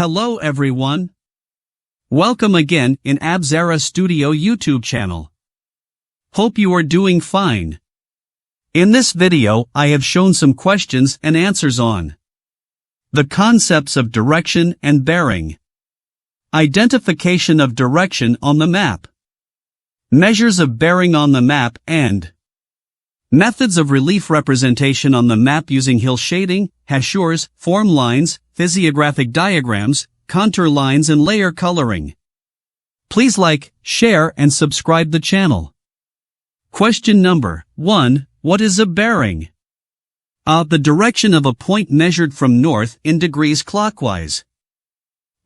Hello everyone. Welcome again in Absera Studio YouTube channel. Hope you are doing fine. In this video I have shown some questions and answers on the concepts of direction and bearing, identification of direction on the map, measures of bearing on the map and methods of relief representation on the map using hill shading, hachures, form lines, physiographic diagrams, contour lines and layer coloring. Please like, share and subscribe the channel. Question number 1. What is a bearing? The direction of a point measured from north in degrees clockwise.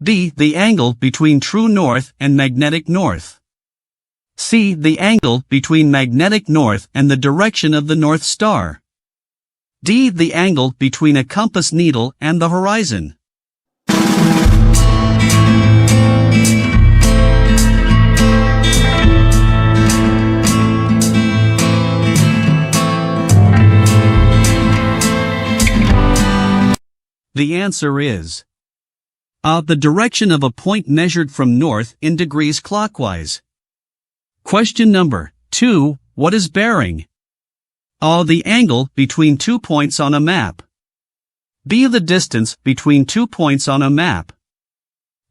B. The angle between true north and magnetic north. C. The angle between magnetic north and the direction of the North Star. D. The angle between a compass needle and the horizon. The answer is the direction of a point measured from north in degrees clockwise. Question number 2. What is bearing? A. The angle between 2 points on a map. B. The distance between 2 points on a map.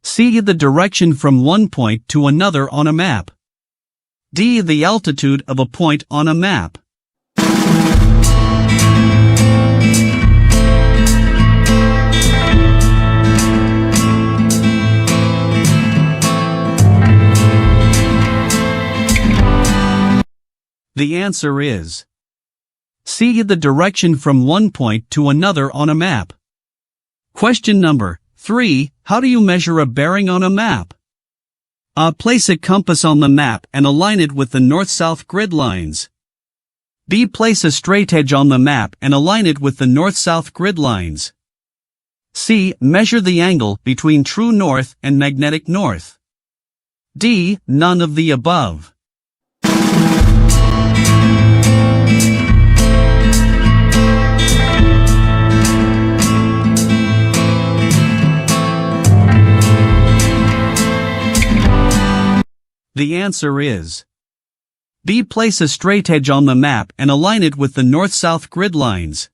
C. The direction from one point to another on a map. D. The altitude of a point on a map. The answer is C. The direction from one point to another on a map. Question number 3. How do you measure a bearing on a map? A. Place a compass on the map and align it with the north-south grid lines. B. Place a straightedge on the map and align it with the north-south grid lines. C. Measure the angle between true north and magnetic north. D. None of the above. The answer is B. Place a straightedge on the map and align it with the north-south grid lines.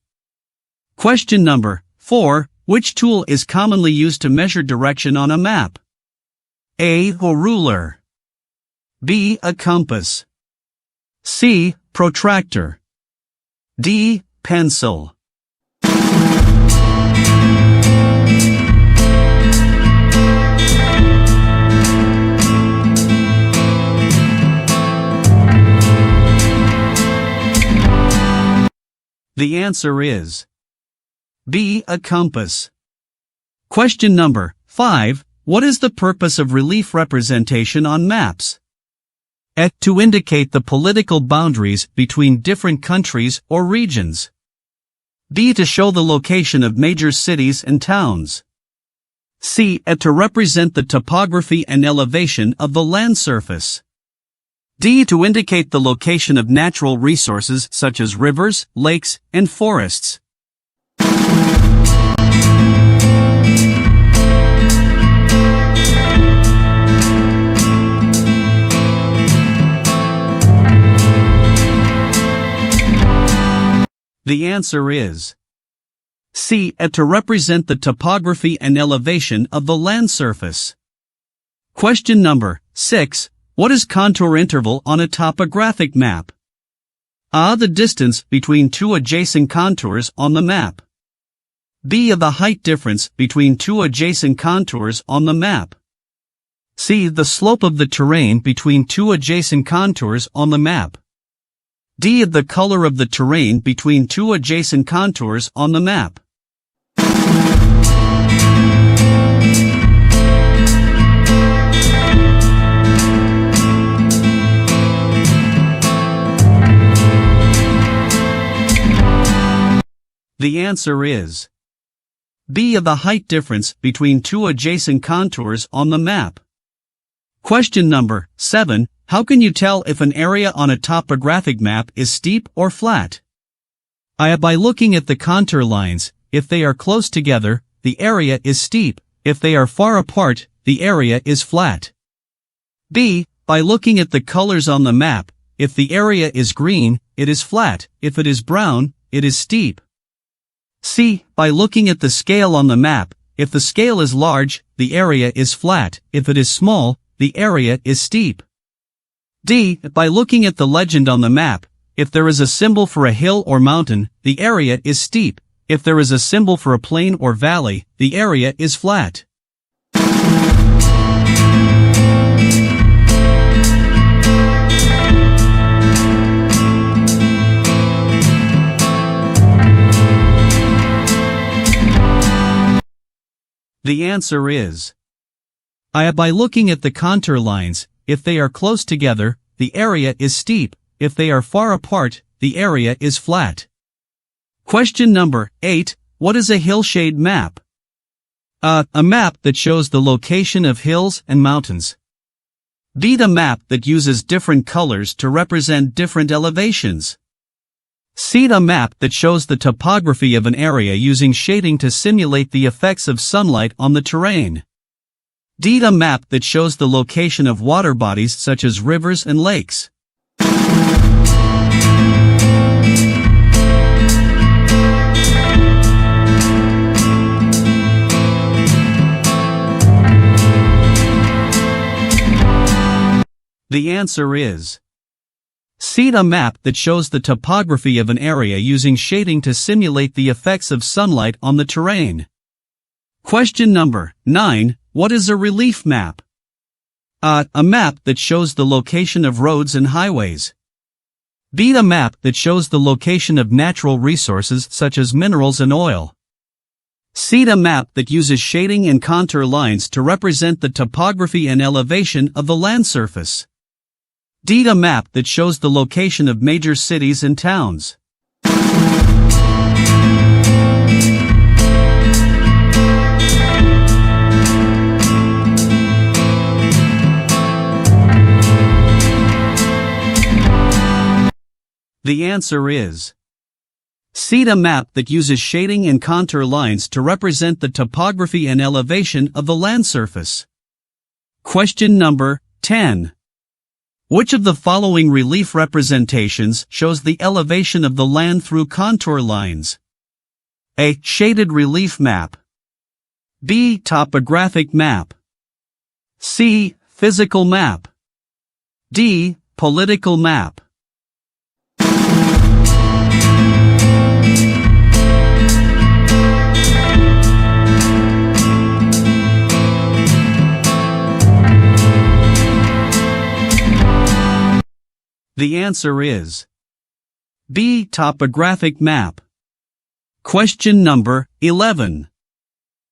Question number 4. Which tool is commonly used to measure direction on a map? A. A ruler. B. A compass. C. Protractor. D. Pencil. The answer is B. A compass. Question number 5. What is the purpose of relief representation on maps? A. To indicate the political boundaries between different countries or regions. B. To show the location of major cities and towns. C. A. To represent the topography and elevation of the land surface. D. To indicate the location of natural resources such as rivers, lakes, and forests. The answer is C. To represent the topography and elevation of the land surface. Question number 6. What is contour interval on a topographic map? A. The distance between two adjacent contours on the map. B. The height difference between two adjacent contours on the map. C. The slope of the terrain between two adjacent contours on the map. D. The color of the terrain between two adjacent contours on the map. The answer is B. The height difference between two adjacent contours on the map. Question number 7. How can you tell if an area on a topographic map is steep or flat? By looking at the contour lines. If they are close together, the area is steep. If they are far apart, the area is flat. B. By looking at the colors on the map, if the area is green, it is flat. If it is brown, it is steep. C. By looking at the scale on the map, if the scale is large, the area is flat. If it is small, the area is steep. D. By looking at the legend on the map, if there is a symbol for a hill or mountain, the area is steep. If there is a symbol for a plain or valley, the area is flat. The answer is I. By looking at the contour lines, if they are close together, the area is steep. If they are far apart, the area is flat. Question number 8. What is a hillshade map? A. A map that shows the location of hills and mountains. B. The map that uses different colors to represent different elevations. C. The map that shows the topography of an area using shading to simulate the effects of sunlight on the terrain. D. The map that shows the location of water bodies such as rivers and lakes. The answer is C. The map that shows the topography of an area using shading to simulate the effects of sunlight on the terrain. Question number 9. What is a relief map? A. A map that shows the location of roads and highways. B. The map that shows the location of natural resources such as minerals and oil. C. The map that uses shading and contour lines to represent the topography and elevation of the land surface. D. The map that shows the location of major cities and towns. The answer is C. The map that uses shading and contour lines to represent the topography and elevation of the land surface. Question number 10. Which of the following relief representations shows the elevation of the land through contour lines? A. Shaded relief map. B. Topographic map. C. Physical map. D. Political map. The answer is B. Topographic map. Question number 11.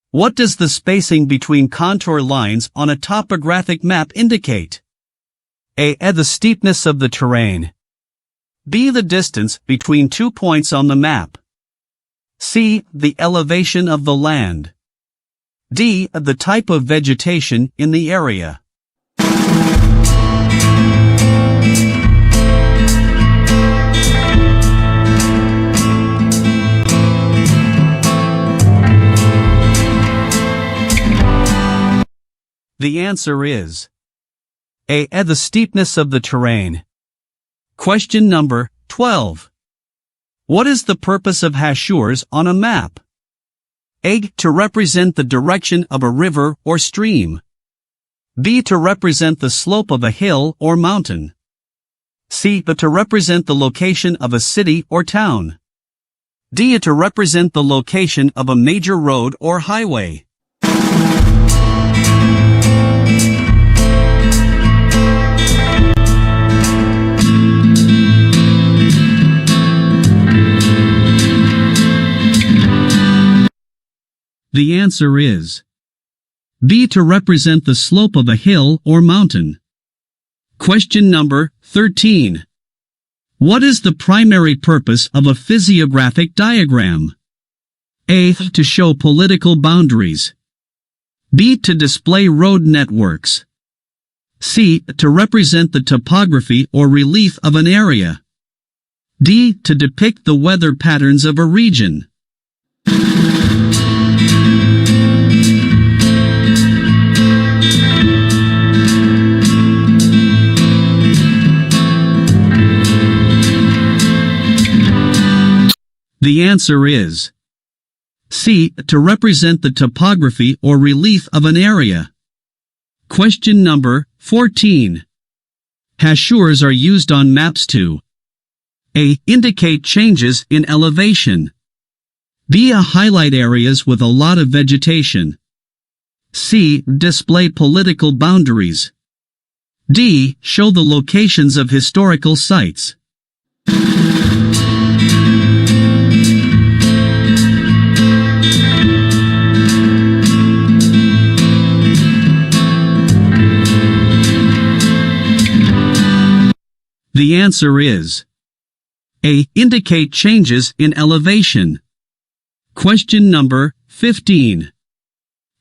What does the spacing between contour lines on a topographic map indicate? A. The steepness of the terrain. B. The distance between 2 points on the map. C. The elevation of the land. D. The type of vegetation in the area. The answer is A. The steepness of the terrain. Question number 12. What is the purpose of hachures on a map? A. To represent the direction of a river or stream. B. To represent the slope of a hill or mountain. C. To represent the location of a city or town. D. To represent the location of a major road or highway. The answer is B. To represent the slope of a hill or mountain. Question number 13. What is the primary purpose of a physiographic diagram? A. To show political boundaries. B. To display road networks. C. To represent the topography or relief of an area. D. To depict the weather patterns of a region. The answer is C. To represent the topography or relief of an area. Question number 14. Hachures are used on maps to A. Indicate changes in elevation. B. Highlight areas with a lot of vegetation. C. Display political boundaries. D. Show the locations of historical sites. The answer is A. Indicate changes in elevation. Question number 15.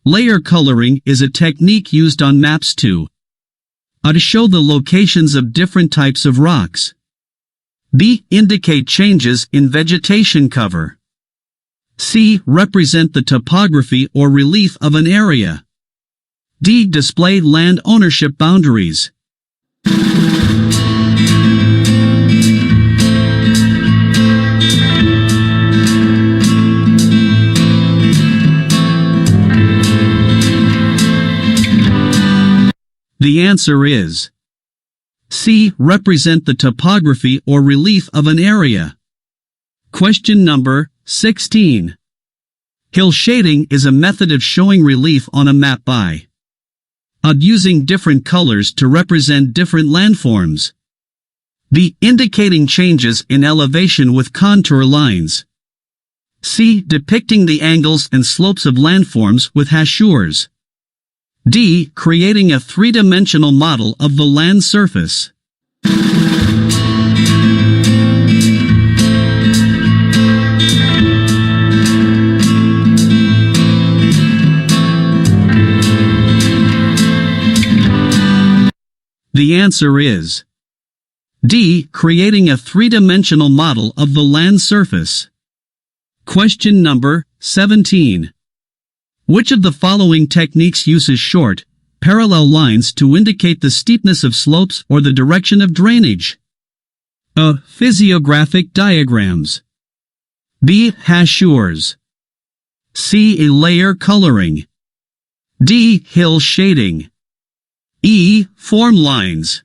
Layer coloring is a technique used on maps to A. To show the locations of different types of rocks. B. Indicate changes in vegetation cover. C. Represent the topography or relief of an area. D. Display land ownership boundaries. The answer is C. Represent the topography or relief of an area. Question number 16. Hill shading is a method of showing relief on a map by A. Using different colors to represent different landforms. B. Indicating changes in elevation with contour lines. C. Depicting the angles and slopes of landforms with hachures. D. Creating a three-dimensional model of the land surface. The answer is D. Creating a three-dimensional model of the land surface. Question number 17. Which of the following techniques uses short, parallel lines to indicate the steepness of slopes or the direction of drainage? A. Physiographic diagrams. B. Hachures. C. Layer coloring. D. Hill shading. E. Form lines.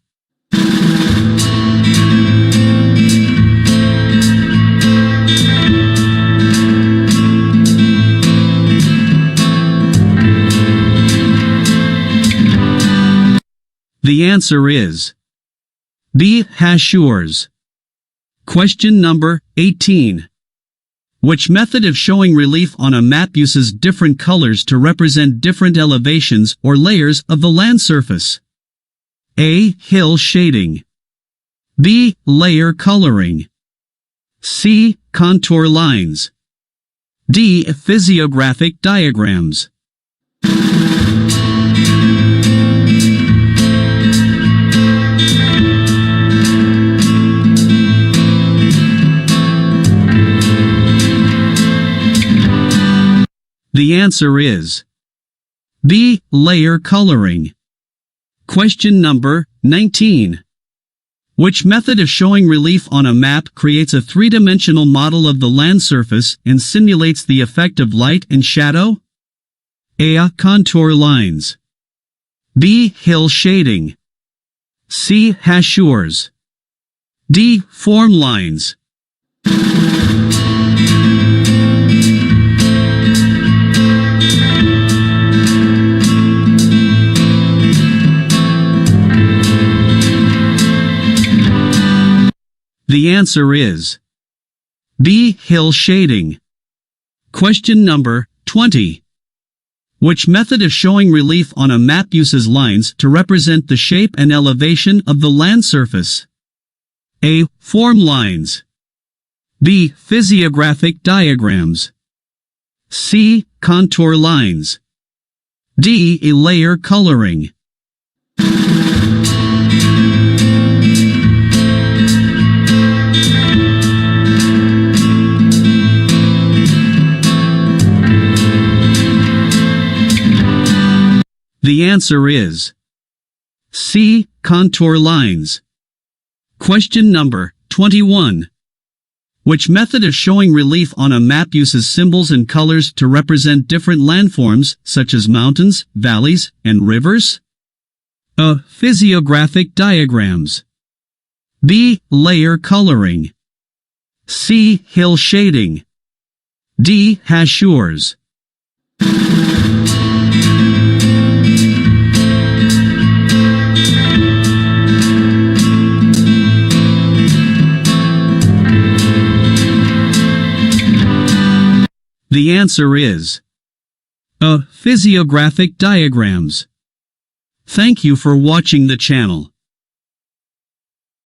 The answer is B. Hachures. Question number 18. Which method of showing relief on a map uses different colors to represent different elevations or layers of the land surface? A. Hill shading. B. Layer coloring. C. Contour lines. D. Physiographic diagrams. The answer is B. Layer coloring. Question number 19. Which method of showing relief on a map creates a three-dimensional model of the land surface and simulates the effect of light and shadow? A. Contour lines. B. Hill shading. C. Hachures. D. Form lines. The answer is B. Hill shading. Question number 20. Which method of showing relief on a map uses lines to represent the shape and elevation of the land surface? A. Form lines. B. Physiographic diagrams. C. Contour lines. D. Layer coloring. The answer is C. Contour lines. Question number 21. Which method of showing relief on a map uses symbols and colors to represent different landforms, such as mountains, valleys, and rivers? A. Physiographic diagrams. B. Layer coloring. C. Hill shading. D. Hachures. The answer is A. Physiographic diagrams. Thank you for watching the channel.